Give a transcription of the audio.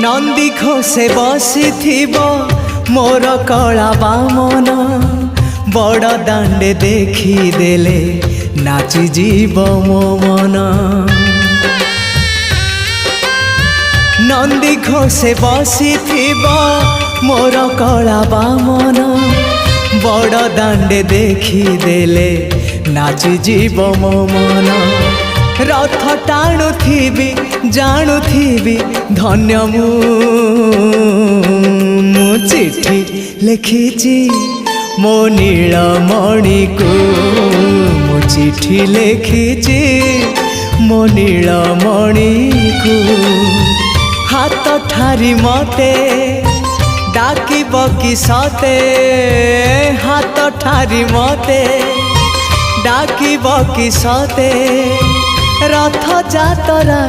नंदी घोषे बसी मोर कला बामन बड़ दांडे देखीदेले नाची जीव मो मन। नंदी घोषे बसी मोर कला बामन बड़ दांडे देखीदेले नाची जीव मो मन। रथ टाणुथिबी जाणुथिबी धन्य मु चिट्ठी लिखिची मो नीलमणि को मु चिट्ठी लिखिची मो नीलमणि को। हाथ ठारी मते डाकिब कि सते हाथ ठारी मते डाकिब कि सते रथ जातरा।